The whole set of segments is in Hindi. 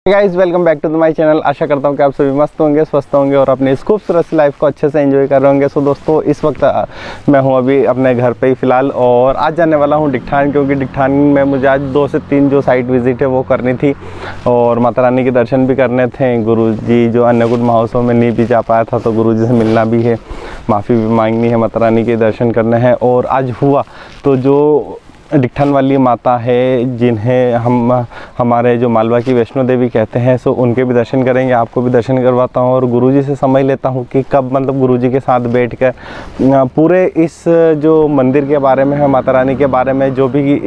Guys welcome back to my channel. आशा करता हूँ कि आप सभी मस्त होंगे, स्वस्थ होंगे और अपनी इस खूबसूरत लाइफ को अच्छे से एंजॉय कर रहे होंगे। सो दोस्तों, इस वक्त मैं हूँ अभी अपने घर पे ही फ़िलहाल और आज जाने वाला हूँ डिकठान, क्योंकि डिकठान में मुझे आज 2 से 3 जो साइट विज़िट है वो करनी थी और माता रानी के दर्शन भी करने थे। गुरुजी जो अन्नकूट महोत्सव में नहीं भी जा पाया था तो गुरुजी से मिलना भी है, माफ़ी भी मांगनी है, माता रानी के दर्शन करने हैं। और आज हुआ तो जो डिकठान वाली माता है जिन्हें हम हमारे जो मालवा की वैष्णो देवी कहते हैं, सो उनके भी दर्शन करेंगे, आपको भी दर्शन करवाता हूँ और गुरुजी से समझ लेता हूँ कि कब मतलब गुरुजी के साथ बैठकर पूरे इस जो मंदिर के बारे में है, माता रानी के बारे में जो भी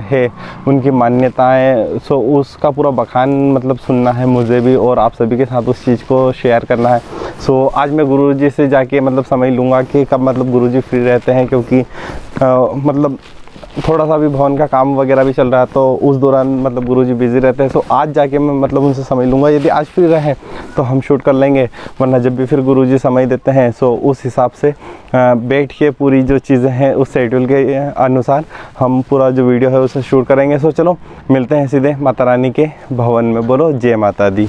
है उनकी मान्यताएं, सो उसका पूरा बखान मतलब सुनना है मुझे भी और आप सभी के साथ उस चीज़ को शेयर करना है। सो आज मैं गुरुजी से जाके मतलब समझ लूँगा कि कब मतलब गुरुजी फ्री रहते हैं, क्योंकि मतलब थोड़ा सा भी भवन का काम वगैरह भी चल रहा है तो उस दौरान मतलब गुरुजी बिज़ी रहते हैं। सो आज जाके मैं मतलब उनसे समझ लूँगा, यदि आज फ्री रहे तो हम शूट कर लेंगे, वरना जब भी फिर गुरुजी समय देते हैं सो उस हिसाब से बैठ के पूरी जो चीज़ें हैं उस शेड्यूल के अनुसार हम पूरा जो वीडियो है उसे शूट करेंगे। सो चलो मिलते हैं सीधे माता रानी के भवन में। बोलो जय माता दी।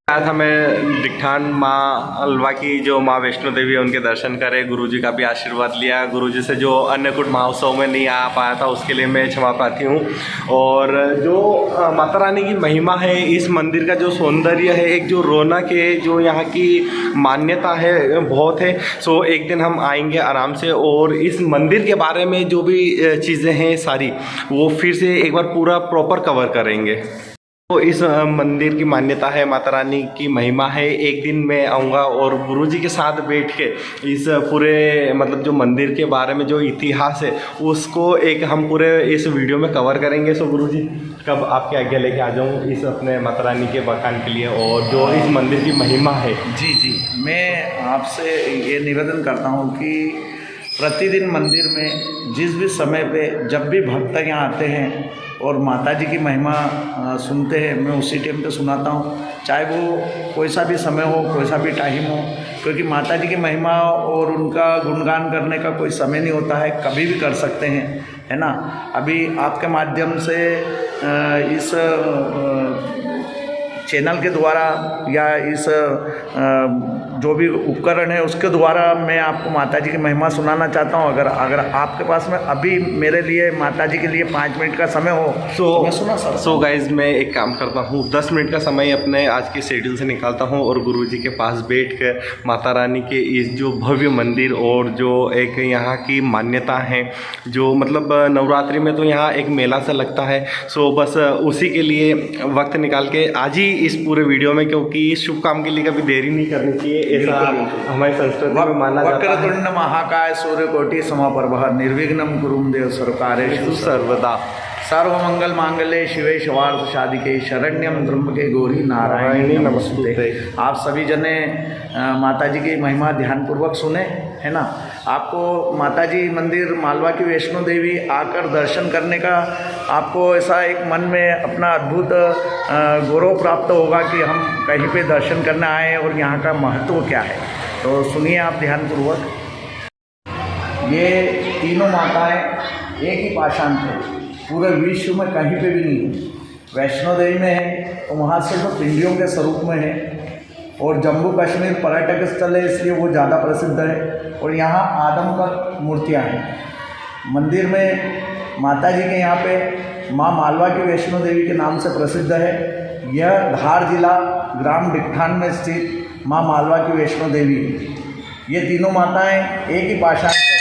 आया था मैं डिकठान मालवा की जो माँ वैष्णो देवी है उनके दर्शन करे, गुरुजी का भी आशीर्वाद लिया। गुरुजी से जो अन्नकूट महोत्सव में नहीं आ पाया था उसके लिए मैं क्षमा प्रार्थी हूँ। और जो माता रानी की महिमा है, इस मंदिर का जो सौंदर्य है, एक जो रौनक है, जो यहाँ की मान्यता है बहुत है। सो एक दिन हम आएंगे आराम से और इस मंदिर के बारे में जो भी चीज़ें हैं सारी वो फिर से एक बार पूरा प्रॉपर कवर करेंगे। तो इस मंदिर की मान्यता है, माता रानी की महिमा है। एक दिन मैं आऊँगा और गुरुजी के साथ बैठ के इस पूरे मतलब जो मंदिर के बारे में जो इतिहास है उसको एक हम पूरे इस वीडियो में कवर करेंगे। सो गुरुजी कब आपके आज्ञा लेके आ जाऊँ इस अपने माता रानी के बखान के लिए और जो इस मंदिर की महिमा है। जी, मैं आपसे ये निवेदन करता हूँ कि प्रतिदिन मंदिर में जिस भी समय पे जब भी भक्त यहाँ आते हैं और माता जी की महिमा सुनते हैं, मैं उसी टाइम पे सुनाता हूँ, चाहे वो कोई सा भी समय हो, कोई सा भी टाइम हो, क्योंकि माता जी की महिमा और उनका गुणगान करने का कोई समय नहीं होता है, कभी भी कर सकते हैं, है ना। अभी आपके माध्यम से इस चैनल के द्वारा या इस जो भी उपकरण है उसके द्वारा मैं आपको माता जी की महिमा सुनाना चाहता हूँ। अगर आपके पास में अभी मेरे लिए माता जी के लिए 5 मिनट का समय हो तो मैं सुना सकता हूँ। सो गाइज मैं एक काम करता हूँ, 10 मिनट का समय अपने आज के शेड्यूल से निकालता हूँ और गुरुजी के पास बैठ कर माता रानी के इस जो भव्य मंदिर और जो एक यहाँ की मान्यता है, जो मतलब नवरात्रि में तो यहाँ एक मेला सा लगता है। सो बस उसी के लिए वक्त निकाल के आज ही इस पूरे वीडियो में, क्योंकि इस शुभ काम के लिए कभी देरी नहीं करनी चाहिए, ऐसा हमारी संस्कृति में माना जाता है। वक्रतुंड महाकाय सूर्यकोटि समप्रभः निर्विघ्नं कुरु देव सर्वकार्येषु सर्वदा सर्वमंगल मांगल्ये शिवे सर्वार्थ साधिके शरण्यं त्र्यंबके गौरी नारायणी नमोस्तुते। आप सभी जने माता जी की महिमा ध्यानपूर्वक सुने, है ना। आपको माता जी मंदिर मालवा की वैष्णो देवी आकर दर्शन करने का आपको ऐसा एक मन में अपना अद्भुत गौरव प्राप्त होगा कि हम कहीं पे दर्शन करने आए और यहाँ का महत्व क्या है। तो सुनिए आप ध्यानपूर्वक। ये तीनों माताएं एक ही पाषाण थे, पूरे विश्व में कहीं पे भी नहीं है। वैष्णो देवी में है तो वहाँ सिर्फ पिंडियों के स्वरूप में है और जम्मू कश्मीर पर्यटक स्थल है इसलिए वो ज़्यादा प्रसिद्ध है। और यहाँ आदमकद मूर्तियाँ हैं। मंदिर में माता जी के यहाँ पे माँ मालवा की वैष्णो देवी के नाम से प्रसिद्ध है। यह धार जिला ग्राम डिकठान में स्थित माँ मालवा की वैष्णो देवी। ये तीनों माताएं एक ही पाषाण है,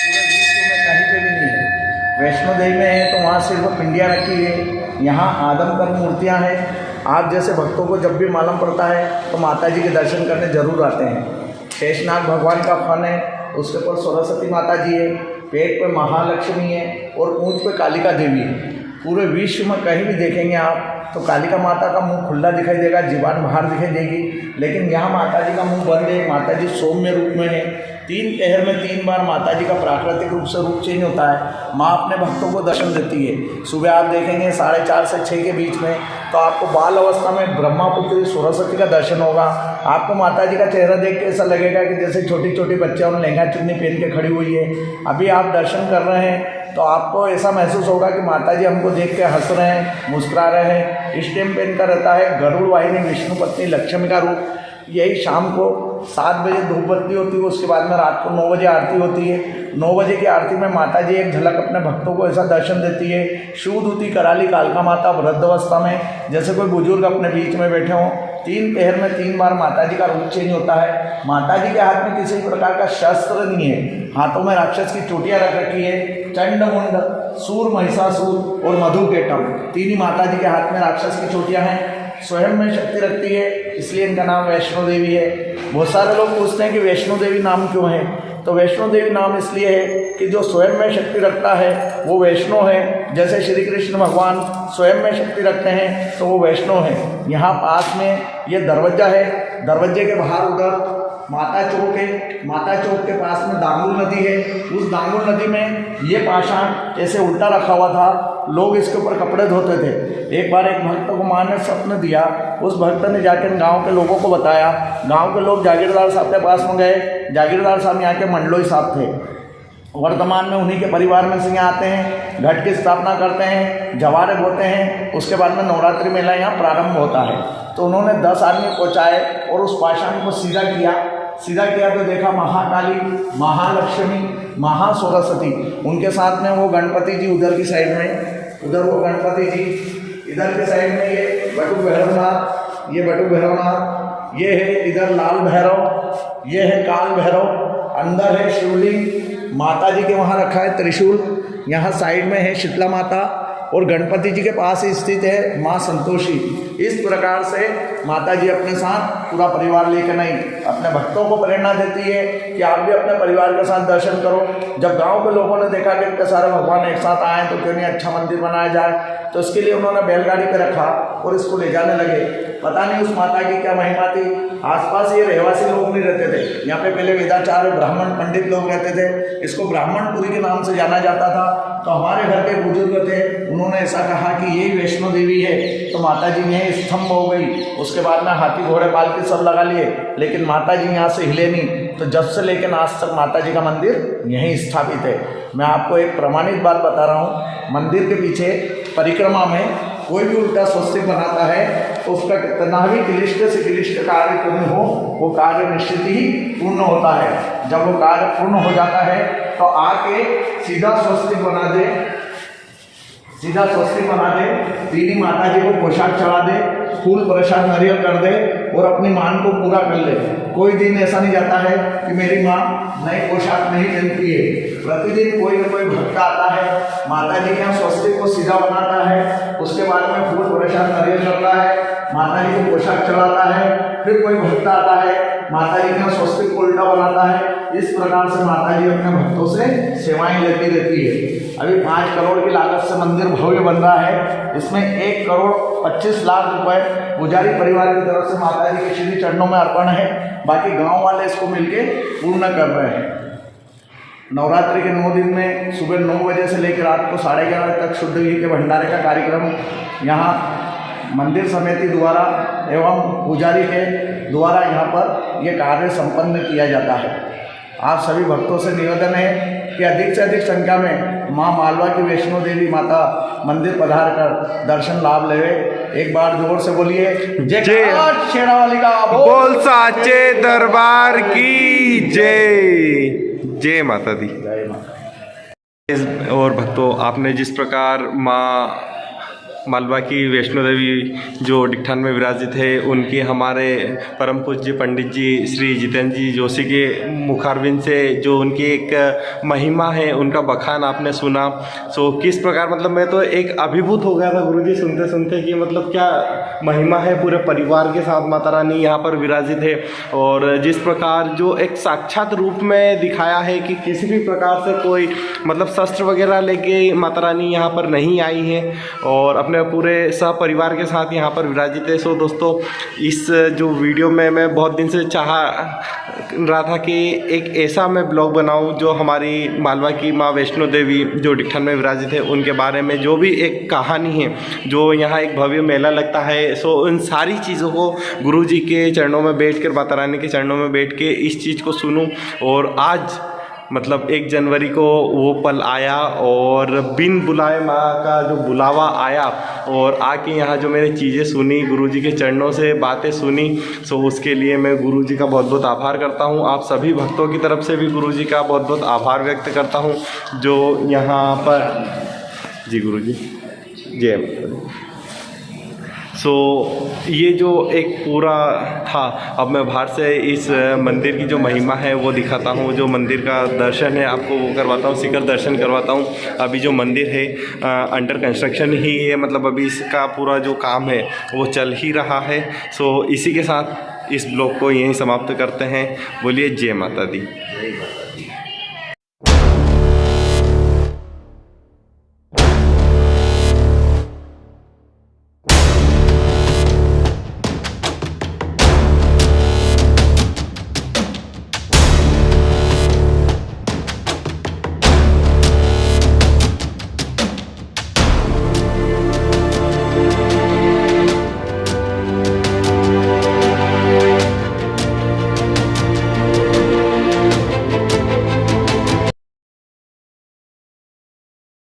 पूरे विश्व में कहीं पे भी नहीं है। वैष्णो देवी में है तो वहाँ सिर्फ पिंडियाँ रखी है, यहाँ आदमकद मूर्तियाँ हैं। आप जैसे भक्तों को जब भी मालूम पड़ता है तो माता जी के दर्शन करने जरूर आते हैं। शेषनाग भगवान का फन है, उसके ऊपर सरस्वती माता जी है, पेट पे महालक्ष्मी है और पूंछ पे कालिका देवी है। पूरे विश्व में कहीं भी देखेंगे आप तो कालिका माता का मुंह खुला दिखाई देगा, जीवान बाहर दिखाई देगी, लेकिन यहाँ माता जी का मुंह बंद है। माता जी सौम्य रूप में है, 3 पहर में 3 बार माता जी का प्राकृतिक रूप से रूप चेंज होता है। माँ अपने भक्तों को दर्शन देती है। सुबह आप देखेंगे 4:30 से 6 के बीच में, तो आपको बाल अवस्था में ब्रह्मापुत्री सरस्वती का दर्शन होगा। आपको माता जी का चेहरा देख के ऐसा लगेगा कि जैसे छोटी छोटी बच्चियाँ उन्हें लहंगा चुन्नी पहन के खड़ी हुई है। अभी आप दर्शन कर रहे हैं तो आपको ऐसा महसूस होगा कि माता जी हमको देख के हंस रहे हैं, मुस्कुरा रहे हैं। इस टाइम पे इनका रहता है गरुड़ वाहिनी विष्णु पत्नी लक्ष्मी का रूप। यही शाम को 7 बजे धूप बत्ती होती है, उसके बाद में रात को 9 बजे आरती होती है। 9 बजे की आरती में माता जी एक झलक अपने भक्तों को ऐसा दर्शन देती है। शिव दूती कराली कालका माता वृद्धावस्था में जैसे कोई बुजुर्ग अपने बीच में बैठे हों। 3 पहर में 3 बार माता जी का रूप चेंज होता है। माता जी के हाथ में किसी प्रकार का शस्त्र नहीं है, हाथों में राक्षस की चोटियाँ रख रखी है। चंड मुंड, सूर महिषासुर और मधुकेटम, 3 ही माता जी के हाथ में राक्षस की चोटियाँ हैं। स्वयं में शक्ति रखती है, इसलिए इनका नाम वैष्णो देवी है। बहुत सारे लोग पूछते हैं कि वैष्णो देवी नाम क्यों है, तो वैष्णो देवी नाम इसलिए है कि जो स्वयं में शक्ति रखता है वो वैष्णो है। जैसे श्री कृष्ण भगवान स्वयं में शक्ति रखते हैं तो वो वैष्णो है। यहाँ पास में ये दरवाजा है, दरवाजे के बाहर उधर माता चौक है। माता चौक के पास में दांगुल नदी है। उस दांगुल नदी में ये पाषाण ऐसे उल्टा रखा हुआ था, लोग इसके ऊपर कपड़े धोते थे। एक बार एक भक्त को माँ ने स्वप्न दिया, उस भक्त ने जाकर गांव के लोगों को बताया। गांव के लोग जागीरदार साहब के पास में गए। जागीरदार साहब यहाँ के मंडलोई साहब थे, वर्तमान में उन्हीं के परिवार में से यहाँ आते हैं, घट की स्थापना करते हैं, जवारे बोते हैं। उसके बाद में नवरात्रि मेला यहाँ प्रारंभ होता है। तो उन्होंने 10 आदमी पहुँचाए और उस पाषाण को सीधा किया तो देखा महाकाली, महालक्ष्मी, महासरस्वती, उनके साथ में वो गणपति जी उधर की साइड में, उधर वो गणपति जी, इधर के साइड में ये बटुक भैरवनाथ, ये बटुक भैरवनाथ, ये है इधर लाल भैरव, ये है काल भैरव, अंदर है शिवलिंग, माता जी के वहाँ रखा है त्रिशूल, यहाँ साइड में है शीतला माता और गणपति जी के पास ही स्थित है माँ संतोषी। इस प्रकार से माता जी अपने साथ पूरा परिवार लेकर नहीं, अपने भक्तों को प्रेरणा देती है कि आप भी अपने परिवार के साथ दर्शन करो। जब गांव के लोगों ने देखा कि इतने सारे भगवान एक साथ आए तो क्यों नहीं अच्छा मंदिर बनाया जाए, तो इसके लिए उन्होंने बैलगाड़ी पर रखा और इसको ले जाने लगे। पता नहीं उस माता की क्या महिमा थी। आसपास ये रहवासी लोग नहीं रहते थे, यहाँ पे पहले वेदाचार्य ब्राह्मण पंडित लोग रहते थे। इसको ब्राह्मणपुरी के नाम से जाना जाता था। तो हमारे घर के बुजुर्ग थे, उन्होंने ऐसा कहा कि यही वैष्णो देवी है। तो माता जी यहीं स्तंभ हो गई। उसके बाद में हाथी घोड़े पालकी सब लगा लिए, लेकिन माता जी यहाँ से हिले नहीं। तो जब से लेकर आज तक माता जी का मंदिर यहीं स्थापित है। मैं आपको एक प्रमाणित बात बता रहा हूँ, मंदिर के पीछे परिक्रमा में कोई भी उल्टा स्वस्तिक बनाता है तो उसका कितना भी क्लिष्ट से क्लिष्ट कार्य पूर्ण हो, वो कार्य निश्चित ही पूर्ण होता है। जब वो कार्य पूर्ण हो जाता है तो आके सीधा स्वस्तिक बना दे, सीधा स्वस्तिक बना दे, दीदी माता जी को पोशाक चढ़ा दे, फूल प्रसाद नारियल कर दे और अपनी मान को पूरा कर ले। कोई दिन ऐसा नहीं जाता है कि मेरी माँ नई पोशाक नहीं पहनती है। प्रतिदिन कोई न कोई भक्त आता है, माता जी के यहाँ स्वस्तिक को सीधा बनाता है, उसके बाद में फूल प्रसाद नारियल करता है, माता जी को पोशाक चढ़ाता है। फिर कोई भक्त आता है, माता जी के यहाँ स्वस्तिक को उल्टा बनाता है। इस प्रकार से माता जी अपने भक्तों से सेवाएं लेती रहती है। अभी 5 करोड़ की लागत से मंदिर भव्य बन रहा है। इसमें 1 करोड़ 25 लाख रुपए पुजारी परिवार की तरफ से माता जी के श्री चरणों में अर्पण है। बाकी गांव वाले इसको मिलके पूर्ण कर रहे हैं। नवरात्रि के 9 दिन में सुबह 9 बजे से लेकर रात को 11:30 तक शुद्ध घी के भंडारे का कार्यक्रम यहाँ मंदिर समिति द्वारा एवं पुजारी के द्वारा यहाँ पर ये कार्य संपन्न किया जाता है। आप सभी भक्तों से निवेदन है कि अधिक से अधिक संख्या में माँ मालवा की वैष्णो देवी माता मंदिर पधार कर दर्शन लाभ लेवे। एक बार जोर से बोलिए जय शेरावाली का बोल साचे दरबार की जय। जय माता दी। जय माता। और भक्तों, आपने जिस प्रकार माँ मालवा की वैष्णो देवी जो डिकठान में विराजित है, उनकी हमारे परम पूज्य पंडित जी श्री जितेंद्र जी जोशी के मुखारविंद से जो उनकी एक महिमा है, उनका बखान आपने सुना। सो किस प्रकार, मतलब मैं तो एक अभिभूत हो गया था गुरुजी सुनते सुनते कि मतलब क्या महिमा है। पूरे परिवार के साथ माता रानी यहाँ पर विराजित है और जिस प्रकार जो एक साक्षात रूप में दिखाया है कि किसी भी प्रकार से कोई मतलब शस्त्र वगैरह लेके माता रानी यहाँ पर नहीं आई है और अपने पूरे सपरिवार के साथ यहाँ पर विराजित है। सो दोस्तों, इस जो वीडियो में मैं बहुत दिन से चाह रहा था कि एक ऐसा मैं ब्लॉग बनाऊं जो हमारी मालवा की माँ वैष्णो देवी जो डिकठन में विराजित है उनके बारे में जो भी एक कहानी है, जो यहाँ एक भव्य मेला लगता है। सो उन सारी चीज़ों को गुरु जी के चरणों में बैठ कर, माता रानी के चरणों में बैठ के इस चीज़ को सुनूं। और आज मतलब 1 जनवरी को वो पल आया और बिन बुलाए माँ का जो बुलावा आया और आके यहाँ जो मैंने चीज़ें सुनी, गुरुजी के चरणों से बातें सुनी, सो उसके लिए मैं गुरुजी का बहुत बहुत आभार करता हूँ। आप सभी भक्तों की तरफ से भी गुरुजी का बहुत बहुत आभार व्यक्त करता हूँ जो यहाँ पर। जी गुरुजी, जय माता दी। सो ये जो एक पूरा था, अब मैं बाहर से इस मंदिर की जो महिमा है वो दिखाता हूँ। जो मंदिर का दर्शन है आपको वो करवाता हूँ, शिखर दर्शन करवाता हूँ। अभी जो मंदिर है अंडर कंस्ट्रक्शन ही है, मतलब अभी इसका पूरा जो काम है वो चल ही रहा है। सो इसी के साथ इस ब्लॉग को यहीं समाप्त करते हैं। बोलिए जय माता दी।